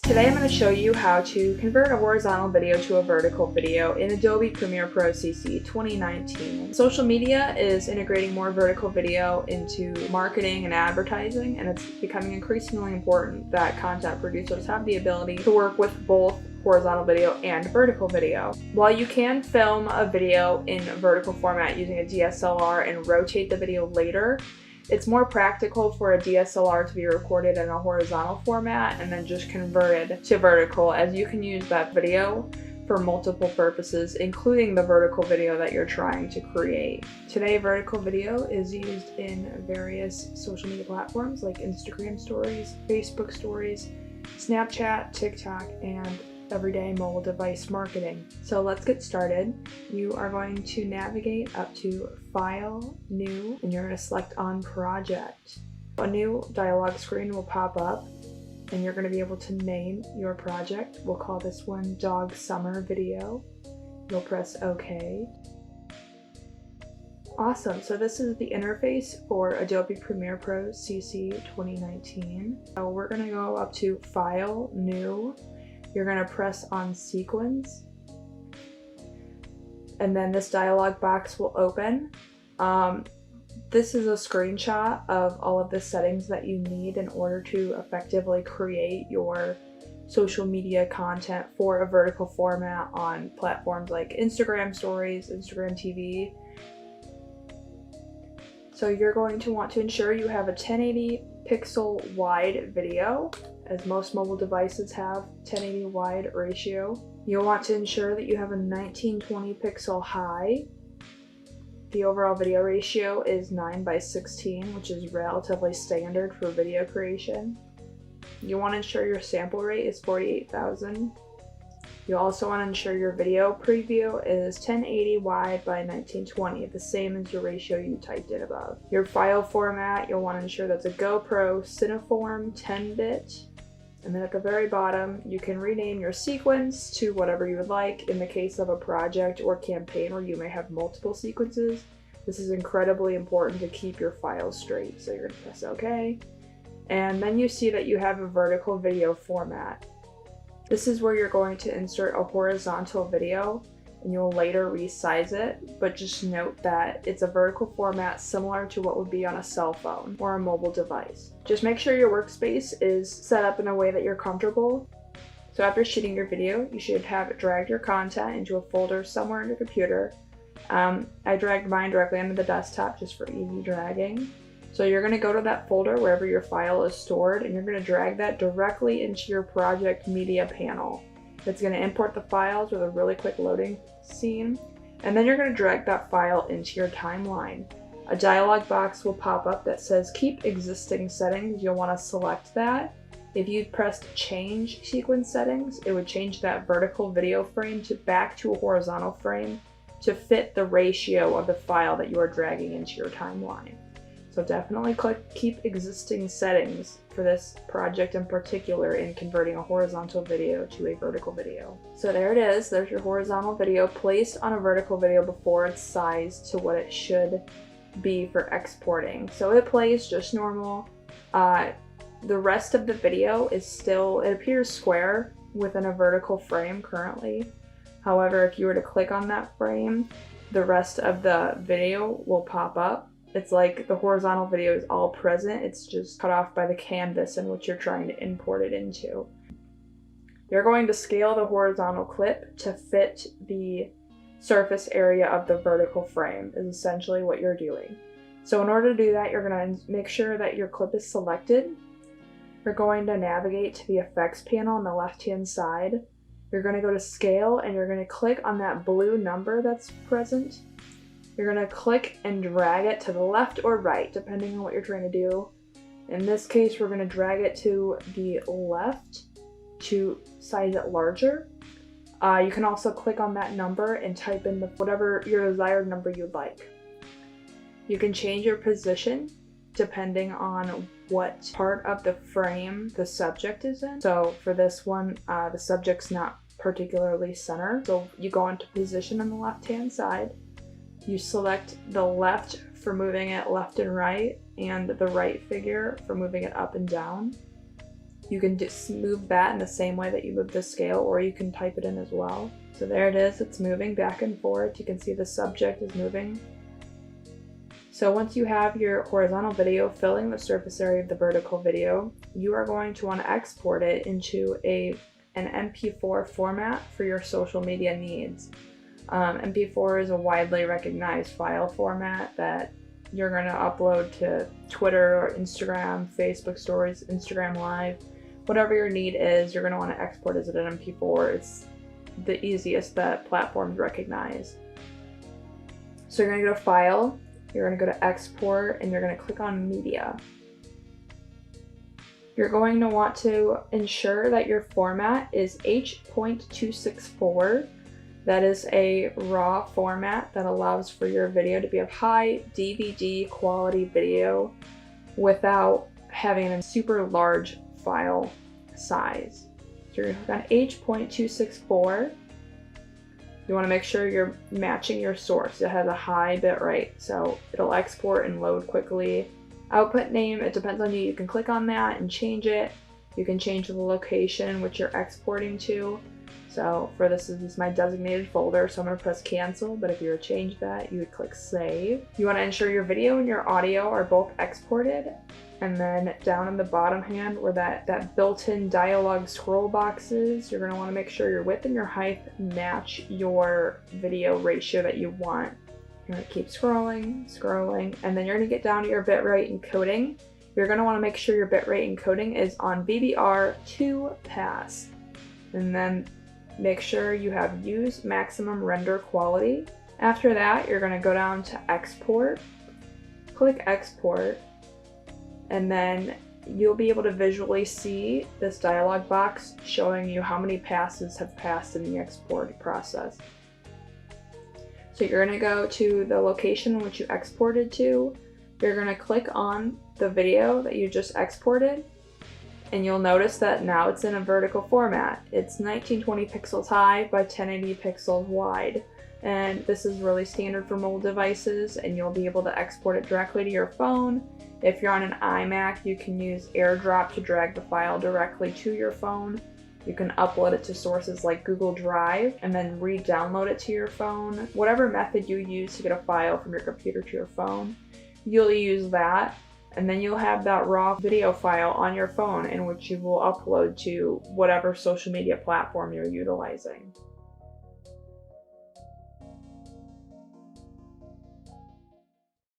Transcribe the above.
Today I'm going to show you how to convert a horizontal video to a vertical video in Adobe Premiere Pro CC 2019. Social media is integrating more vertical video into marketing and advertising, and it's becoming increasingly important that content producers have the ability to work with both horizontal video and vertical video. While you can film a video in vertical format using a DSLR and rotate the video later, it's more practical for a DSLR to be recorded in a horizontal format and then just converted to vertical, as you can use that video for multiple purposes, including the vertical video that you're trying to create. Today, vertical video is used in various social media platforms like Instagram stories, Facebook stories, Snapchat, TikTok, and everyday mobile device marketing. So let's get started. You are going to navigate up to File, New, and you're going to select on Project. A new dialog screen will pop up and you're going to be able to name your project. We'll call this one Dog Summer Video. You'll press OK. Awesome, so this is the interface for Adobe Premiere Pro CC 2019. So we're going to go up to File, New. You're going to press on Sequence, and then this dialog box will open. This is a screenshot of all of the settings that you need in order to effectively create your social media content for a vertical format on platforms like Instagram Stories, Instagram TV. So you're going to want to ensure you have a 1080 pixel wide video, as most mobile devices have 1080 wide ratio. You'll want to ensure that you have a 1920 pixel high. The overall video ratio is 9:16, which is relatively standard for video creation. You want to ensure your sample rate is 48,000. You also want to ensure your video preview is 1080 wide by 1920, the same as your ratio you typed in above. Your file format, you'll want to ensure that's a GoPro Cineform 10-bit. And then at the very bottom, you can rename your sequence to whatever you would like. In the case of a project or campaign where you may have multiple sequences, this is incredibly important to keep your files straight. So you're going to press OK. And then you see that you have a vertical video format. This is where you're going to insert a horizontal video, and you'll later resize it, but just note that it's a vertical format similar to what would be on a cell phone or a mobile device. Just make sure your workspace is set up in a way that you're comfortable. So after shooting your video, you should have dragged your content into a folder somewhere on your computer. I dragged mine directly onto the desktop just for easy dragging. So you're going to go to that folder wherever your file is stored, and you're going to drag that directly into your project media panel. It's going to import the files with a really quick loading scene, and then you're going to drag that file into your timeline. A dialog box will pop up that says Keep Existing Settings. You'll want to select that. If you pressed Change Sequence Settings, it would change that vertical video frame back to a horizontal frame to fit the ratio of the file that you are dragging into your timeline. So definitely click Keep Existing Settings for this project in particular in converting a horizontal video to a vertical video. So there it is, there's your horizontal video placed on a vertical video before it's sized to what it should be for exporting. So it plays just normal. The rest of the video is still, it appears square within a vertical frame currently. However, if you were to click on that frame, the rest of the video will pop up. It's like the horizontal video is all present, it's just cut off by the canvas in which you're trying to import it into. You're going to scale the horizontal clip to fit the surface area of the vertical frame, is essentially what you're doing. So in order to do that, you're going to make sure that your clip is selected. You're going to navigate to the effects panel on the left-hand side. You're going to go to scale, and you're going to click on that blue number that's present. You're going to click and drag it to the left or right, depending on what you're trying to do. In this case, we're going to drag it to the left to size it larger. You can also click on that number and type in whatever your desired number you'd like. You can change your position depending on what part of the frame the subject is in. So for this one, the subject's not particularly centered. So you go into position on the left-hand side. You select the left for moving it left and right, and the right figure for moving it up and down. You can just move that in the same way that you move the scale, or you can type it in as well. So there it is, it's moving back and forth. You can see the subject is moving. So once you have your horizontal video filling the surface area of the vertical video, you are going to want to export it into an MP4 format for your social media needs. MP4 is a widely recognized file format that you're going to upload to Twitter or Instagram, Facebook stories, Instagram Live. Whatever your need is, you're going to want to export as an MP4. It's the easiest that platforms recognize. So you're going to go to File, you're going to go to Export, and you're going to click on Media. You're going to want to ensure that your format is H.264. That is a RAW format that allows for your video to be of high DVD quality video without having a super large file size. So you're going to click on H.264. You want to make sure you're matching your source. It has a high bit rate, so it'll export and load quickly. Output name, it depends on you. You can click on that and change it. You can change the location which you're exporting to. So for this is my designated folder, so I'm going to press cancel, but if you were to change that, you would click save. You want to ensure your video and your audio are both exported, and then down in the bottom hand where that built-in dialog scroll box is, you're going to want to make sure your width and your height match your video ratio that you want. You're going to keep scrolling, and then you're going to get down to your bitrate encoding. You're going to want to make sure your bitrate encoding is on VBR 2 pass, and then make sure you have use maximum render quality. After that, you're going to go down to export, click export, and then you'll be able to visually see this dialog box showing you how many passes have passed in the export process. So you're going to go to the location in which you exported to. You're going to click on the video that you just exported, and you'll notice that now it's in a vertical format. It's 1920 pixels high by 1080 pixels wide, and this is really standard for mobile devices, and you'll be able to export it directly to your phone. If you're on an iMac, you can use AirDrop to drag the file directly to your phone. You can upload it to sources like Google Drive and then re-download it to your phone. Whatever method you use to get a file from your computer to your phone, you'll use that. And then you'll have that raw video file on your phone in which you will upload to whatever social media platform you're utilizing.